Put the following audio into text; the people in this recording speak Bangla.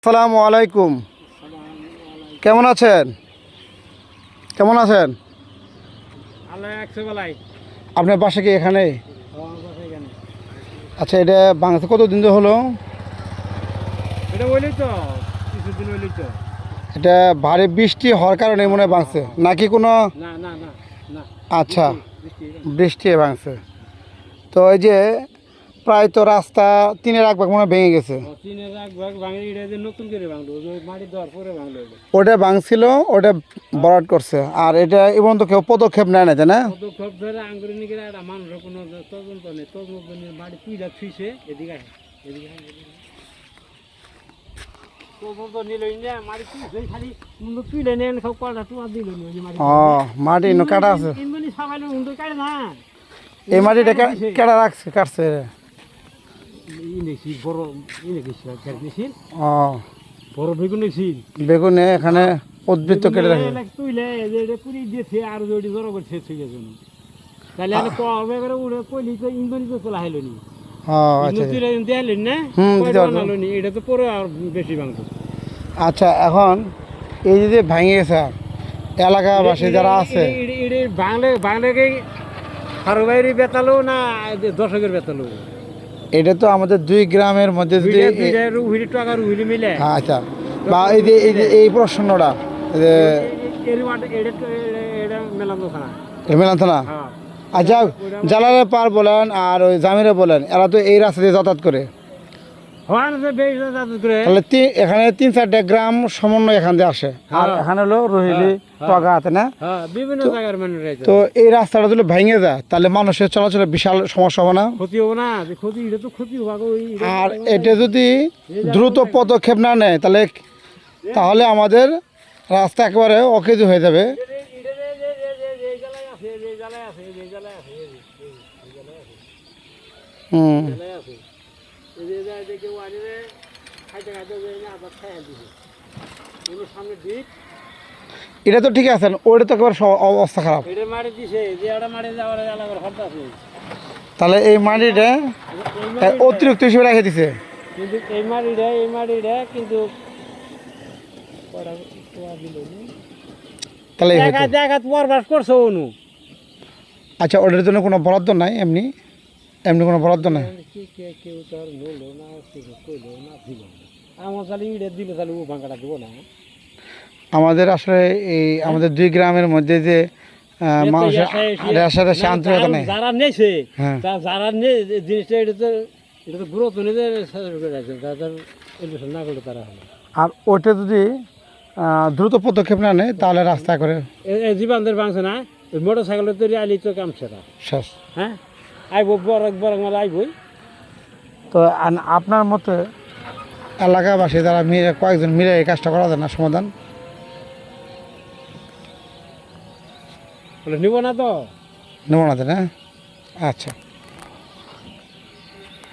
আসসালামু আলাইকুম। কেমন আছেন? আপনার বাসা কি এখানে? আচ্ছা, এটা বাংলাদেশে কতদিন ধরে হলো? এটা ভারী বৃষ্টি হওয়ার কারণে মনে হয় ভাঙছে নাকি কোনো? আচ্ছা, বৃষ্টি ভাঙছে। তো এই যে প্রায় তো রাস্তা 3/1 মনে হয় ভেঙে গেছে। ওটা ভাঙছিল, ওটা বরাদ করছে, আর এটা এবং তো কেউ পদক্ষেপ নেয় না, তাই না? মাটি কাটা আছে, এই মাটিটা কেটে রাখছে, কাটছে। বেগুনে এখানে উদ্বৃত্ত কেটে রাখে। আচ্ছা, এখন এই যে ভেঙে গেছে, এলাকাবাসী যারা আছে বেতালো না দর্শকের বেতালো, এটা তো আমাদের দুই গ্রামের মধ্যে যদি মিলে। আচ্ছা, বা এই প্রশ্নটা মেলান থানা। আচ্ছা, জালালের পার বলেন আর ওই জামিরে বলেন, এরা তো এই রাস্তা দিয়ে যাতায়াত করে। তাহলে এখানে 3-4টা গ্রাম সমন্বয় এখান দিয়ে আসে, আর এখানে হলো রোহিলি টগা আছে না, বিভিন্ন জায়গার মানুষ। তো এই রাস্তাটা যদি ভেঙে যায় তাহলে মানুষের চলাচলে বিশাল সমস্যা হবে না? ক্ষতি হবে না, ক্ষতি এটা তো ক্ষতি হবে। আর এটা যদি দ্রুত পদক্ষেপ না নেয় তাহলে আমাদের রাস্তা একেবারে অকেজো হয়ে যাবে। এটা তো ঠিক আছে, ওটা তো একেবারে অবস্থা খারাপ। তাহলে এই মাটিটা অতিরিক্ত হিসেবে রেখে দিছে। কিন্তু এই মাটিটা কিন্তু তাহলে করছে অনু। আচ্ছা, ওটার জন্য কোনো বরাদ্দ নাই? এমনি কোনো বরাদ্দ নাই? আমাদের আসলে এই আমাদের দুই গ্রামের মধ্যে যে মানুষের আন্তরিকতা নেই। যারা নেছে, যারা জিনিসটা এটা তো গুরুত্ব নিয়ে না করলে তারা হলো। আর ওইটা যদি দ্রুত পদক্ষেপ না নেয় তাহলে রাস্তা করে জীবানদের বাংছে না, মোটর সাইকেলের তৈরি আইলি তো কাম সেরা শেষ। হ্যাঁ, আইব বড় মালা আইবই। তো আপনার মতে এলাকাবাসী যারা কয়েকজন মিলে এই কাজটা করা যায় না সমাধান? নিব না তো, নেব না, আচ্ছা।